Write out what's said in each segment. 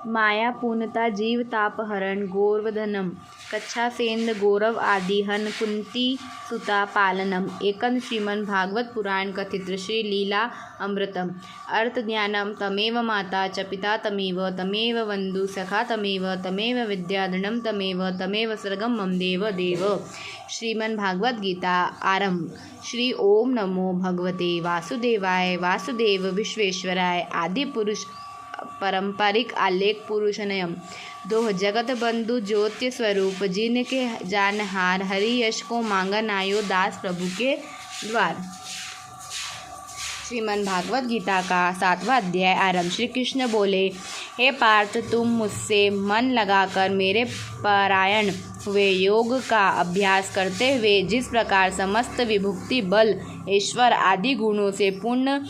माया पूर्णता जीव तापहरण गौरवधनम कच्छासेन्द्र गौरव आदि हन कुंती सुता पालनम एकन श्रीमन भागवत पुराण कथित श्री लीला अमृतम अर्थ ज्ञानम तमेव माता च पिता तमेव वंदु सखा तमेव विद्याधनम तमेव सर्गम मम देव देव। श्रीमन भागवत गीता आरंभ। श्री ओम नमो भगवते वासुदेवाय वासुदेव विश्वेश्वराय आदि पुरुष पारंपरिक आलेख पुरुषनयम दो जगत बंधु ज्योति स्वरूप जिनके जानहार हरि यश को मांगन आयो दास प्रभु के द्वार। श्रीमन भागवत गीता का 7वां अध्याय आरंभ। श्री कृष्ण बोले, हे पार्थ, तुम मुझसे मन लगाकर मेरे परायण हुए योग का अभ्यास करते हुए जिस प्रकार समस्त विभूति बल ईश्वर आदि गुणों से पूर्ण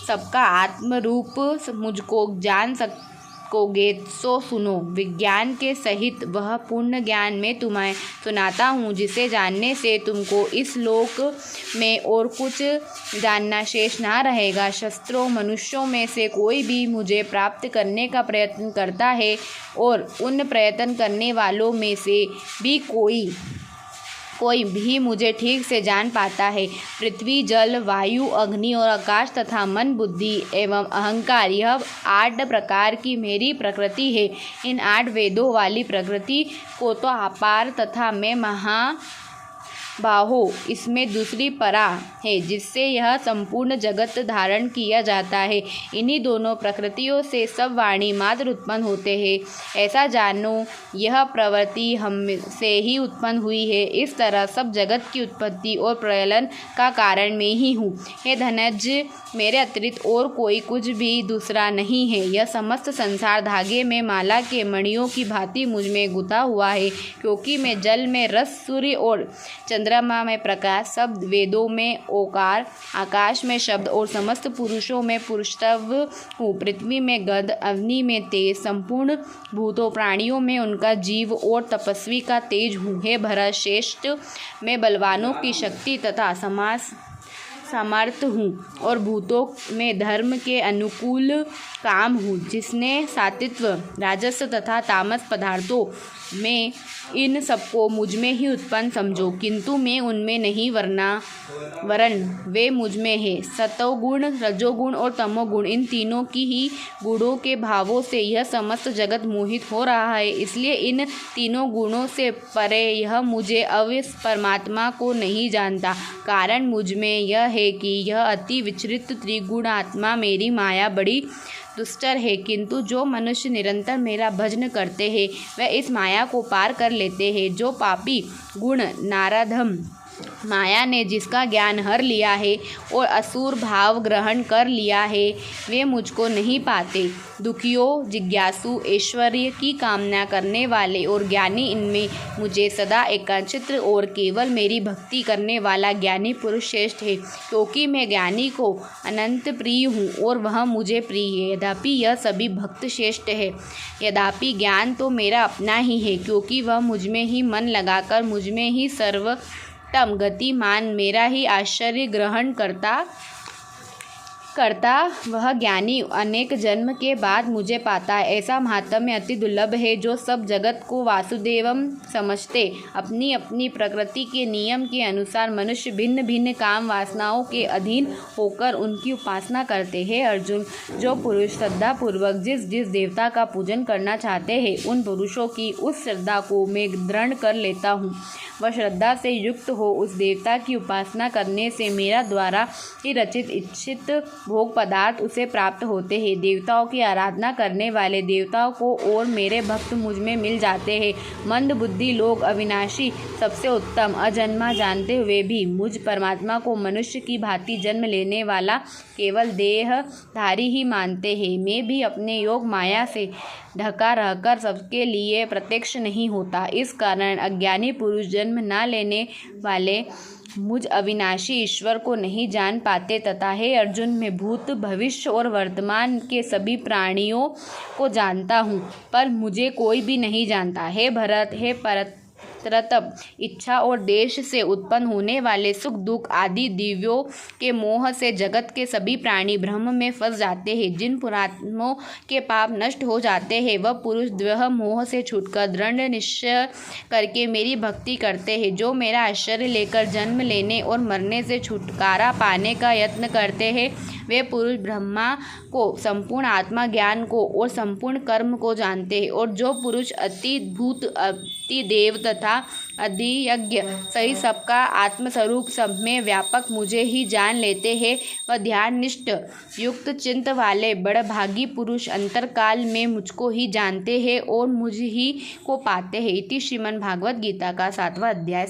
सबका आत्मरूप मुझको जान सकोगे सो सुनो। विज्ञान के सहित वह पूर्ण ज्ञान मैं तुम्हें सुनाता हूँ जिसे जानने से तुमको इस लोक में और कुछ जानना शेष ना रहेगा। शस्त्रों मनुष्यों में से कोई भी मुझे प्राप्त करने का प्रयत्न करता है और उन प्रयत्न करने वालों में से भी कोई भी मुझे ठीक से जान पाता है। पृथ्वी जल वायु अग्नि और आकाश तथा मन बुद्धि एवं अहंकार यह 8 प्रकार की मेरी प्रकृति है। इन 8 वेदों वाली प्रकृति को तो अपार तथा मैं महाबाहो इसमें दूसरी परा है जिससे यह संपूर्ण जगत धारण किया जाता है। इन्हीं दोनों प्रकृतियों से सब वाणी मात्र उत्पन्न होते हैं। ऐसा जानो, यह प्रवृत्ति हम से ही उत्पन्न हुई है। इस तरह सब जगत की उत्पत्ति और प्रलयन का कारण मैं ही हूँ। हे धनंजय, मेरे अतिरिक्त और कोई कुछ भी दूसरा नहीं है। यह समस्त संसार धागे में माला के मणियों की भांति मुझ में गुथा हुआ है, क्योंकि मैं जल में रस, सूर्य और चंद्रमा में प्रकाश, शब्द वेदों में ओकार, आकाश में शब्द और समस्त पुरुषों में पुरुषत्व हूँ। पृथ्वी में गंध, अग्नि में तेज, संपूर्ण भूतों प्राणियों में उनका जीव और तपस्वी का तेज हूँ। हे भरत श्रेष्ठ, मैं बलवानों की शक्ति तथा सामर्थ्य हूँ और भूतों में धर्म के अनुकूल काम हूँ। जिसने सात्विक राजस तथा तामस पदार्थों में इन सबको मुझ में ही उत्पन्न समझो, किंतु मैं उनमें नहीं वरन वे मुझ में है। सतोगुण, रजोगुण और तमोगुण इन तीनों की ही गुणों के भावों से यह समस्त जगत मोहित हो रहा है। इसलिए इन तीनों गुणों से परे यह मुझे अव्यक्त परमात्मा को नहीं जानता। कारण मुझ में यह है कि यह अति विचरित त्रिगुण आत्मा मेरी माया बड़ी दुष्टर है, किंतु जो मनुष्य निरंतर मेरा भजन करते हैं वह इस माया को पार कर लेते हैं। जो पापी गुण नाराधम माया ने जिसका ज्ञान हर लिया है और असुर भाव ग्रहण कर लिया है वे मुझको नहीं पाते। दुखियों, जिज्ञासु, ऐश्वर्य की कामना करने वाले और ज्ञानी इनमें मुझे सदा एकांचित और केवल मेरी भक्ति करने वाला ज्ञानी पुरुष श्रेष्ठ है, क्योंकि मैं ज्ञानी को अनंत प्रिय हूँ और वह मुझे प्रिय है। यद्यपि यह सभी भक्त श्रेष्ठ है, यद्यपि ज्ञान तो मेरा अपना ही है, क्योंकि वह मुझ में ही मन लगाकर मुझ में ही सर्वोत्तम गतिमान मेरा ही आश्चर्य ग्रहण करता वह ज्ञानी अनेक जन्म के बाद मुझे पाता है। ऐसा महात्म्य अति दुर्लभ है जो सब जगत को वासुदेवम समझते। अपनी अपनी प्रकृति के नियम के अनुसार मनुष्य भिन्न भिन्न काम वासनाओं के अधीन होकर उनकी उपासना करते हैं। अर्जुन, जो पुरुष श्रद्धा पूर्वक जिस देवता का पूजन करना चाहते हैं उन पुरुषों की उस श्रद्धा को मैं दृढ़ कर लेता हूँ। वह श्रद्धा से युक्त हो उस देवता की उपासना करने से मेरा द्वारा ही रचित इच्छित भोग पदार्थ उसे प्राप्त होते हैं। देवताओं की आराधना करने वाले देवताओं को और मेरे भक्त मुझ में मिल जाते हैं। मंद बुद्धि लोग अविनाशी, सबसे उत्तम, अजन्मा जानते हुए भी मुझ परमात्मा को मनुष्य की भांति जन्म लेने वाला केवल देहधारी ही मानते हैं। मैं भी अपने योग माया से ढका रहकर सबके लिए प्रत्यक्ष नहीं होता। इस कारण अज्ञानी पुरुष जन्म न लेने वाले मुझ अविनाशी ईश्वर को नहीं जान पाते तथा हे अर्जुन, मैं भूत भविष्य और वर्तमान के सभी प्राणियों को जानता हूँ, पर मुझे कोई भी नहीं जानता। हे भरत, हे तरतब इच्छा और देश से उत्पन्न होने वाले सुख दुख आदि दिव्यों के मोह से जगत के सभी प्राणी ब्रह्म में फंस जाते हैं। जिन पुरात्माओं के पाप नष्ट हो जाते हैं वह पुरुष वह मोह से छूटकर दृढ़ निश्चय करके मेरी भक्ति करते हैं। जो मेरा आश्रय लेकर जन्म लेने और मरने से छुटकारा पाने का यत्न करते हैं वे पुरुष ब्रह्मा को, संपूर्ण आत्मा ज्ञान को और संपूर्ण कर्म को जानते हैं। और जो पुरुष अति भूत अति देव तथा अधियज्ञ सही सबका आत्मस्वरूप सब में व्यापक मुझे ही जान लेते हैं वह ध्यान निष्ठ युक्त चिंत वाले बड़भागी पुरुष अंतरकाल में मुझको ही जानते हैं और मुझ ही को पाते हैं। इति श्रीमद् भागवत गीता का 7वां अध्याय।